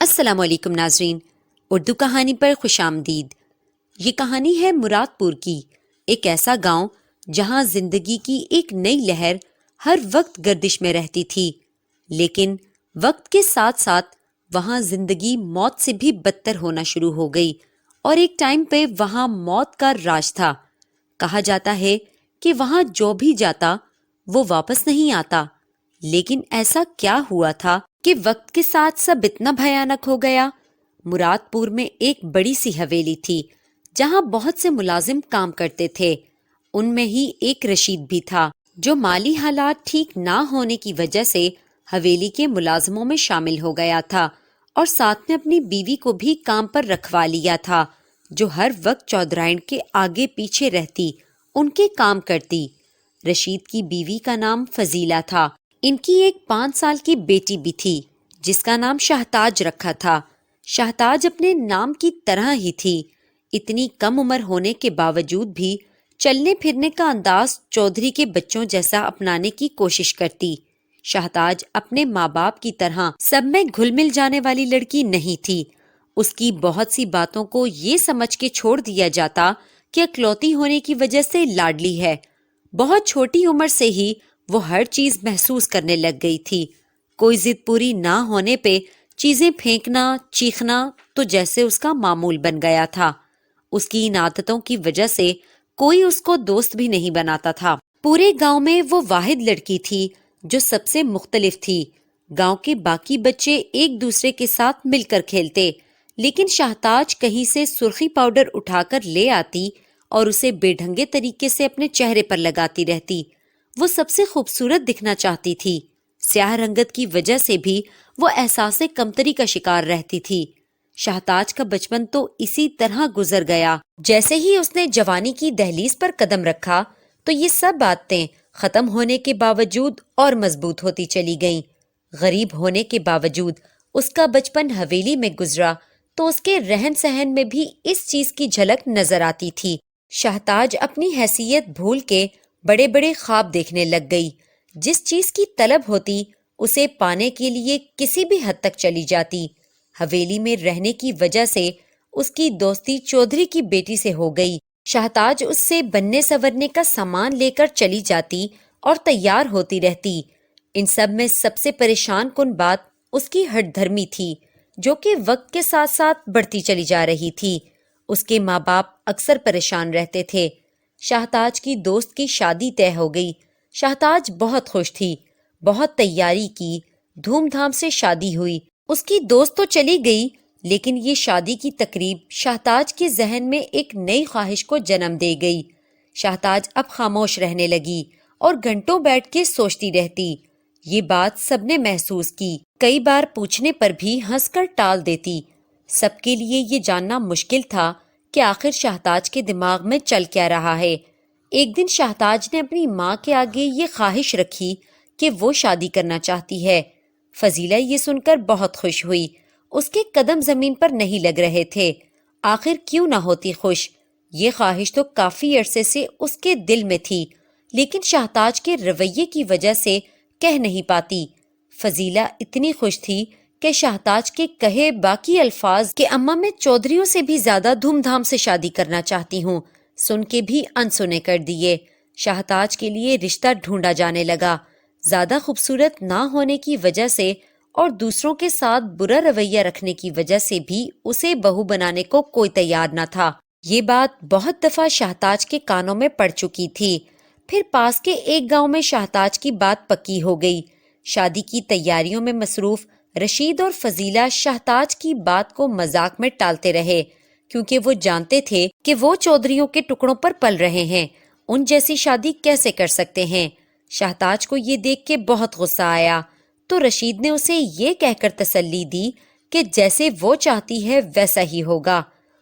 السلام علیکم ناظرین، اردو کہانی پر خوش آمدید۔ یہ کہانی ہے مراد پور کی، ایک ایسا گاؤں جہاں زندگی کی ایک نئی لہر ہر وقت گردش میں رہتی تھی، لیکن وقت کے ساتھ ساتھ وہاں زندگی موت سے بھی بدتر ہونا شروع ہو گئی، اور ایک ٹائم پہ وہاں موت کا راج تھا۔ کہا جاتا ہے کہ وہاں جو بھی جاتا وہ واپس نہیں آتا، لیکن ایسا کیا ہوا تھا کہ وقت کے ساتھ سب اتنا بھیانک ہو گیا؟ مراد پور میں ایک بڑی سی حویلی تھی جہاں بہت سے ملازم کام کرتے تھے۔ ان میں ہی ایک رشید بھی تھا جو مالی حالات ٹھیک نہ ہونے کی وجہ سے حویلی کے ملازموں میں شامل ہو گیا تھا، اور ساتھ میں اپنی بیوی کو بھی کام پر رکھوا لیا تھا، جو ہر وقت چودرائن کے آگے پیچھے رہتی، ان کے کام کرتی۔ رشید کی بیوی کا نام فضیلہ تھا۔ ان کی ایک 5 سال کی بیٹی بھی تھی جس کا نام شہتاج رکھا تھا۔ شہتاج اپنے نام کی طرح ہی تھی، اتنی کم عمر ہونے کے باوجود بھی چلنے پھرنے کا انداز چودھری کے بچوں جیسا اپنانے کی کوشش کرتی۔ شہتاج اپنے ماں باپ کی طرح سب میں گھل مل جانے والی لڑکی نہیں تھی۔ اس کی بہت سی باتوں کو یہ سمجھ کے چھوڑ دیا جاتا کہ اکلوتی ہونے کی وجہ سے لاڈلی ہے۔ بہت چھوٹی عمر سے ہی وہ ہر چیز محسوس کرنے لگ گئی تھی۔ کوئی ضد پوری نہ ہونے پہ چیزیں پھینکنا، چیخنا تو جیسے اس کا معمول بن گیا تھا۔ اس کی ان عادتوں کی وجہ سے کوئی اس کو دوست بھی نہیں بناتا تھا۔ پورے گاؤں میں وہ واحد لڑکی تھی جو سب سے مختلف تھی۔ گاؤں کے باقی بچے ایک دوسرے کے ساتھ مل کر کھیلتے، لیکن شہتاج کہیں سے سرخی پاؤڈر اٹھا کر لے آتی اور اسے بے ڈھنگے طریقے سے اپنے چہرے پر لگاتی رہتی۔ وہ سب سے خوبصورت دکھنا چاہتی تھی۔ سیاہ رنگت کی وجہ سے بھی وہ احساس کمتری کا شکار رہتی تھی۔ شہتاج کا بچپن تو اسی طرح گزر گیا۔ جیسے ہی اس نے جوانی کی دہلیز پر قدم رکھا تو یہ سب عادتیں ختم ہونے کے باوجود اور مضبوط ہوتی چلی گئیں۔ غریب ہونے کے باوجود اس کا بچپن حویلی میں گزرا تو اس کے رہن سہن میں بھی اس چیز کی جھلک نظر آتی تھی۔ شہتاج اپنی حیثیت بھول کے بڑے بڑے خواب دیکھنے لگ گئی۔ جس چیز کی طلب ہوتی اسے پانے کے لیے کسی بھی حد تک چلی جاتی۔ حویلی میں رہنے کی وجہ سے اس کی دوستی چودھری کی بیٹی سے ہو گئی۔ شہتاج اس سے بننے سنورنے کا سامان لے کر چلی جاتی اور تیار ہوتی رہتی۔ ان سب میں سب سے پریشان کن بات اس کی ہٹ دھرمی تھی، جو کہ وقت کے ساتھ ساتھ بڑھتی چلی جا رہی تھی۔ اس کے ماں باپ اکثر پریشان رہتے تھے۔ شہتاج کی دوست کی شادی طے ہو گئی۔ شہتاج بہت خوش تھی، بہت تیاری کی، دھوم دھام سے شادی ہوئی۔ اس کی دوست تو چلی گئی، لیکن یہ شادی کی تقریب شہتاج کے ذہن میں ایک نئی خواہش کو جنم دے گئی۔ شہتاج اب خاموش رہنے لگی اور گھنٹوں بیٹھ کے سوچتی رہتی۔ یہ بات سب نے محسوس کی، کئی بار پوچھنے پر بھی ہنس کر ٹال دیتی۔ سب کے لیے یہ جاننا مشکل تھا کہ آخر شہتاج کے دماغ میں چل کیا رہا ہے۔ ایک دن شہتاج نے اپنی ماں کے آگے یہ خواہش رکھی کہ وہ شادی کرنا چاہتی ہے۔ فضیلہ یہ سن کر بہت خوش ہوئی۔ اس کے قدم زمین پر نہیں لگ رہے تھے۔ آخر کیوں نہ ہوتی خوش؟ یہ خواہش تو کافی عرصے سے اس کے دل میں تھی، لیکن شہتاج کے رویے کی وجہ سے کہہ نہیں پاتی۔ فضیلہ اتنی خوش تھی کہ شہتاج کے کہے باقی الفاظ کہ اماں میں چودھریوں سے بھی زیادہ دھوم دھام سے شادی کرنا چاہتی ہوں سن کے بھی انسنے کر دیے۔ شہتاج کے لیے رشتہ ڈھونڈا جانے لگا۔ زیادہ خوبصورت نہ ہونے کی وجہ سے اور دوسروں کے ساتھ برا رویہ رکھنے کی وجہ سے بھی اسے بہو بنانے کو کوئی تیار نہ تھا۔ یہ بات بہت دفعہ شہتاج کے کانوں میں پڑ چکی تھی۔ پھر پاس کے ایک گاؤں میں شہتاج کی بات پکی ہو گئی۔ شادی کی تیاریوں میں مصروف رشید اور فضیلہ شہتاج کی بات کو مذاق میں ٹالتے رہے، کیونکہ وہ جانتے تھے کہ وہ چودھریوں کے ٹکڑوں پر پل رہے ہیں، ان جیسی شادی کیسے کر سکتے ہیں۔ شہتاج کو یہ دیکھ کے بہت غصہ آیا، تو رشید نے اسے یہ کہہ کر تسلی دی کہ جیسے وہ چاہتی ہے ویسا ہی ہوگا۔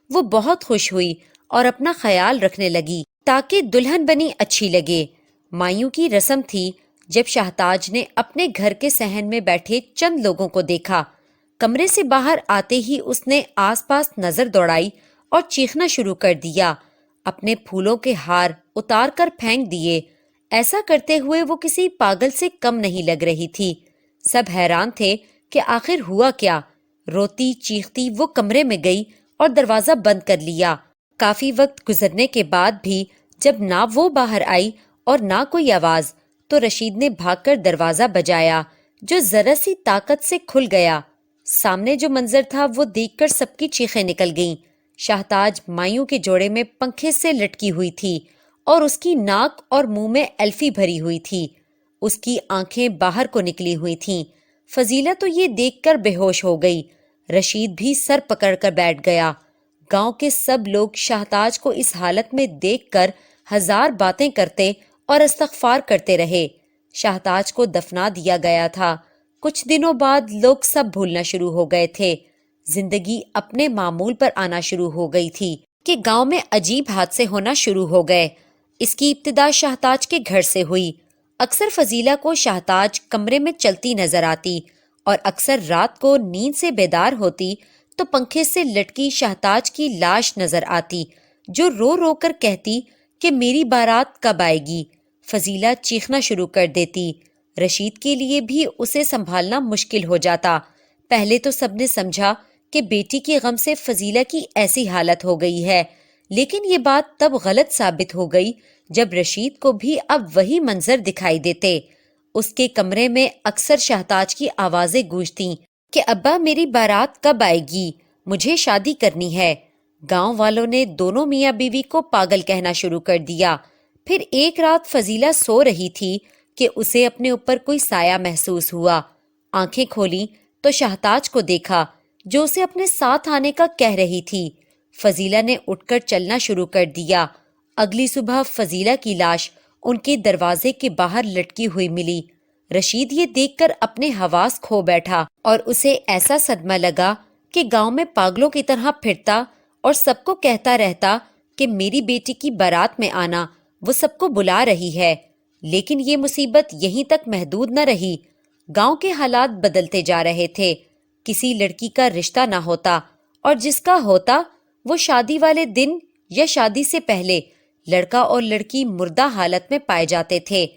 وہ بہت خوش ہوئی اور اپنا خیال رکھنے لگی تاکہ دلہن بنی اچھی لگے۔ مایوں کی رسم تھی۔ جب شہتاج نے اپنے گھر کے صحن میں بیٹھے چند لوگوں کو دیکھا، کمرے سے باہر آتے ہی اس نے آس پاس نظر دوڑائی اور چیخنا شروع کر دیا۔ اپنے پھولوں کے ہار اتار کر پھینک دیے۔ ایسا کرتے ہوئے وہ کسی پاگل سے کم نہیں لگ رہی تھی۔ سب حیران تھے کہ آخر ہوا کیا۔ روتی چیختی وہ کمرے میں گئی اور دروازہ بند کر لیا۔ کافی وقت گزرنے کے بعد بھی جب نہ وہ باہر آئی اور نہ کوئی آواز، تو رشید نے بھاگ کر دروازہ بجایا، جو ذرا سی طاقت سے کھل گیا۔ سامنے جو منظر تھا وہ دیکھ کر سب کی چیخیں نکل گئیں۔ شاہتاج مایوں کے جوڑے میں پنکھے سے لٹکی ہوئی تھی اور اس کی ناک اور منہ میں ایلفی بھری ہوئی تھی۔ اس کی آنکھیں باہر کو نکلی ہوئی تھیں۔ فضیلہ تو یہ دیکھ کر بے ہوش ہو گئی۔ رشید بھی سر پکڑ کر بیٹھ گیا۔ گاؤں کے سب لوگ شاہتاج کو اس حالت میں دیکھ کر ہزار باتیں کرتے اور استغفار کرتے رہے۔ شاہتاج کو دفنا دیا گیا تھا۔ کچھ دنوں بعد لوگ سب بھولنا شروع ہو گئے تھے۔ زندگی اپنے معمول پر آنا شروع ہو گئی تھی کہ گاؤں میں عجیب حادثے ہونا شروع ہو گئے۔ اس کی ابتدا شاہتاج کے گھر سے ہوئی۔ اکثر فضیلہ کو شاہتاج کمرے میں چلتی نظر آتی اور اکثر رات کو نیند سے بیدار ہوتی تو پنکھے سے لٹکی شاہتاج کی لاش نظر آتی، جو رو رو کر کہتی کہ میری بارات کب آئے گی۔ فضیلہ چیخنا شروع کر دیتی۔ رشید کے لیے بھی اسے سنبھالنا مشکل ہو جاتا۔ پہلے تو سب نے سمجھا کہ بیٹی کے غم سے فضیلہ کی ایسی حالت ہو گئی ہے، لیکن یہ بات تب غلط ثابت ہو گئی جب رشید کو بھی اب وہی منظر دکھائی دیتے۔ اس کے کمرے میں اکثر شاہتاج کی آوازیں گونجتیں کہ ابا میری بارات کب آئے گی، مجھے شادی کرنی ہے۔ گاؤں والوں نے دونوں میاں بیوی کو پاگل کہنا شروع کر دیا۔ پھر ایک رات فضیلہ سو رہی تھی کہ اسے اپنے اوپر کوئی سایہ محسوس ہوا۔ آنکھیں کھولی تو شاہتاج کو دیکھا، جو اسے اپنے ساتھ آنے کا کہہ رہی تھی۔ فضیلہ نے اٹھ کر چلنا شروع کر دیا۔ اگلی صبح فضیلہ کی لاش ان کے دروازے کے باہر لٹکی ہوئی ملی۔ رشید یہ دیکھ کر اپنے حواس کھو بیٹھا اور اسے ایسا صدمہ لگا کہ گاؤں میں پاگلوں کی طرح پھرتا اور سب کو کہتا رہتا کہ میری بیٹی کی بارات میں آنا، وہ سب کو بلا رہی ہے۔ لیکن یہ مصیبت یہیں تک محدود نہ رہی۔ گاؤں کے حالات بدلتے جا رہے تھے۔ کسی لڑکی کا رشتہ نہ ہوتا، اور جس کا ہوتا وہ شادی والے دن یا شادی سے پہلے لڑکا اور لڑکی مردہ حالت میں پائے جاتے تھے۔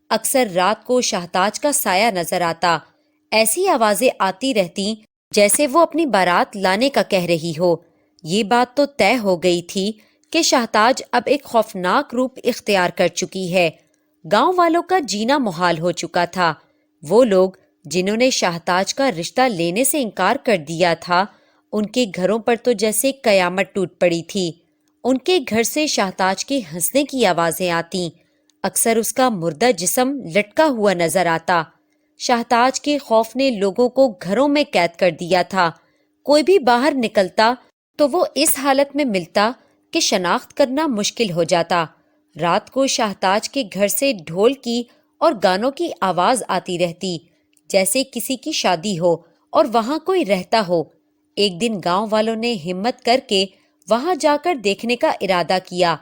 اکثر رات کو شاہتاج کا سایہ نظر آتا۔ ایسی آوازیں آتی رہتیں جیسے وہ اپنی بارات لانے کا کہہ رہی ہو۔ یہ بات تو طے ہو گئی تھی کہ شاہتاج اب ایک خوفناک روپ اختیار کر چکی ہے۔ گاؤں والوں کا جینا محال ہو چکا تھا۔ وہ لوگ جنہوں نے شاہتاج کا رشتہ لینے سے انکار کر دیا تھا، ان کے گھروں پر تو جیسے قیامت ٹوٹ پڑی تھی۔ ان کے گھر سے شاہتاج کے ہنسنے کی آوازیں آتیں۔ اکثر اس کا مردہ جسم لٹکا ہوا نظر آتا۔ شاہتاج کے خوف نے لوگوں کو گھروں میں قید کر دیا تھا۔ کوئی بھی باہر نکلتا تو وہ اس حالت میں ملتا کہ شناخت کرنا مشکل ہو جاتا۔ رات کو شاہتاج کے گھر سے ڈھول کی اور گانوں کی آواز آتی رہتی، جیسے کسی کی شادی ہو اور وہاں کوئی رہتا ہو۔ ایک دن گاؤں والوں نے ہمت کر کے وہاں جا کر دیکھنے کا ارادہ کیا۔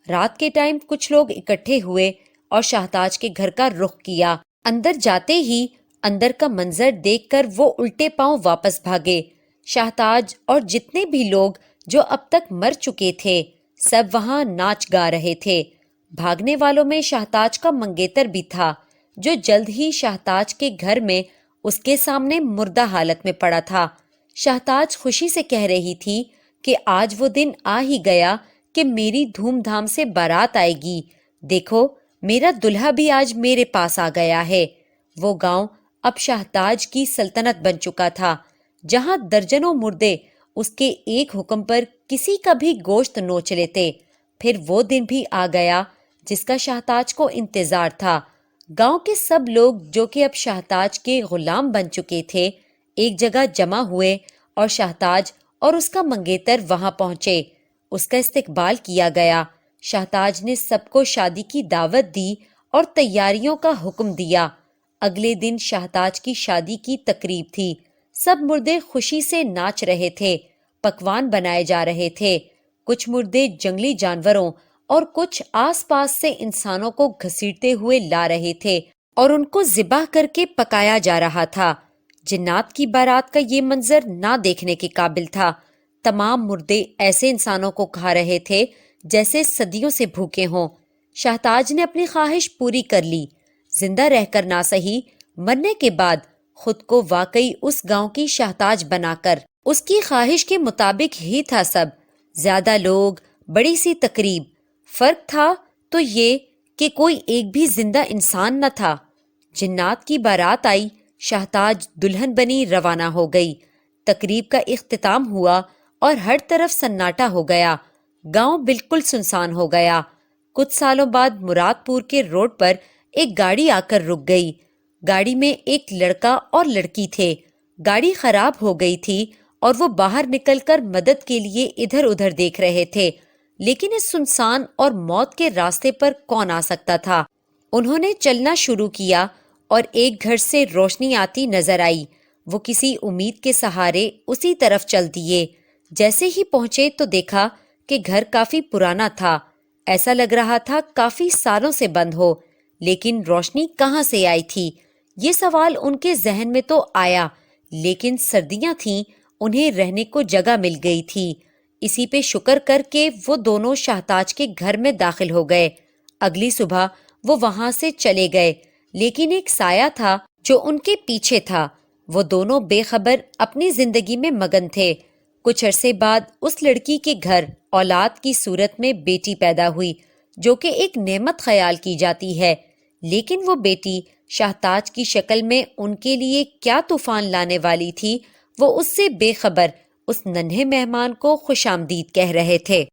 رات کے ٹائم کچھ لوگ اکٹھے ہوئے اور شاہتاج کے گھر کا رخ کیا۔ اندر جاتے ہی اندر کا منظر دیکھ کر وہ الٹے پاؤں واپس بھاگے۔ شاہتاج اور جتنے بھی لوگ جو اب تک مر چکے تھے، سب وہاں ناچ گا رہے تھے۔ بھاگنے والوں میں شاہتاج کا منگیتر بھی تھا، جو جلد ہی شاہتاج کے گھر میں اس کے سامنے مردہ حالت میں پڑا تھا۔ شاہتاج خوشی سے کہہ رہی تھی کہ آج وہ دن آ ہی گیا کہ میری دھوم دھام سے بارات آئے گی۔ دیکھو، میرا دلہا بھی آج میرے پاس آ گیا ہے۔ وہ گاؤں اب شاہتاج کی سلطنت بن چکا تھا، جہاں درجنوں مردے اس کے ایک حکم پر کسی کا بھی گوشت نوچ لیتے۔ پھر وہ دن بھی آ گیا جس کا شاہتاج کو انتظار تھا۔ گاؤں کے سب لوگ جو کہ اب شاہتاج کے غلام بن چکے تھے، ایک جگہ جمع ہوئے اور شاہتاج اور اس کا منگیتر وہاں پہنچے۔ اس کا استقبال کیا گیا۔ شاہتاج نے سب کو شادی کی دعوت دی اور تیاریوں کا حکم دیا۔ اگلے دن شاہتاج کی شادی کی تقریب تھی۔ سب مردے خوشی سے ناچ رہے تھے، پکوان بنائے جا رہے تھے۔ کچھ مردے جنگلی جانوروں اور کچھ آس پاس سے انسانوں کو گھسیٹتے ہوئے لا رہے تھے اور ان کو ذبح کر کے پکایا جا رہا تھا۔ جنات کی بارات کا یہ منظر نہ دیکھنے کے قابل تھا۔ تمام مردے ایسے انسانوں کو کھا رہے تھے جیسے صدیوں سے بھوکے ہوں۔ شاہتاج نے اپنی خواہش پوری کر لی۔ زندہ رہ کر نہ سہی، مرنے کے بعد خود کو واقعی اس گاؤں کی شہتاج بنا کر۔ اس کی خواہش کے مطابق ہی تھا سب، زیادہ لوگ، بڑی سی تقریب۔ فرق تھا تو یہ کہ کوئی ایک بھی زندہ انسان نہ تھا۔ جنات کی بارات آئی، شہتاج دلہن بنی روانہ ہو گئی۔ تقریب کا اختتام ہوا اور ہر طرف سناٹا ہو گیا۔ گاؤں بالکل سنسان ہو گیا۔ کچھ سالوں بعد مراد پور کے روڈ پر ایک گاڑی آ کر رک گئی۔ گاڑی میں ایک لڑکا اور لڑکی تھے۔ گاڑی خراب ہو گئی تھی اور وہ باہر نکل کر مدد کے لیے ادھر ادھر دیکھ رہے تھے، لیکن اس سنسان اور موت کے راستے پر کون آ سکتا تھا؟ انہوں نے چلنا شروع کیا اور ایک گھر سے روشنی آتی نظر آئی۔ وہ کسی امید کے سہارے اسی طرف چل دیے۔ جیسے ہی پہنچے تو دیکھا کہ گھر کافی پرانا تھا، ایسا لگ رہا تھا کافی سالوں سے بند ہو۔ لیکن روشنی کہاں سے آئی تھی؟ یہ سوال ان کے ذہن میں تو آیا، لیکن سردیاں تھیں، انہیں رہنے کو جگہ مل گئی تھی۔ اسی پہ شکر کر کے وہ دونوں شہتاج کے گھر میں داخل ہو گئے۔ اگلی صبح وہ وہاں سے چلے گئے، لیکن ایک سایہ تھا جو ان کے پیچھے تھا۔ وہ دونوں بے خبر اپنی زندگی میں مگن تھے۔ کچھ عرصے بعد اس لڑکی کے گھر اولاد کی صورت میں بیٹی پیدا ہوئی، جو کہ ایک نعمت خیال کی جاتی ہے، لیکن وہ بیٹی شہتاج کی شکل میں ان کے لیے کیا طوفان لانے والی تھی، وہ اس سے بے خبر اس ننھے مہمان کو خوش آمدید کہہ رہے تھے۔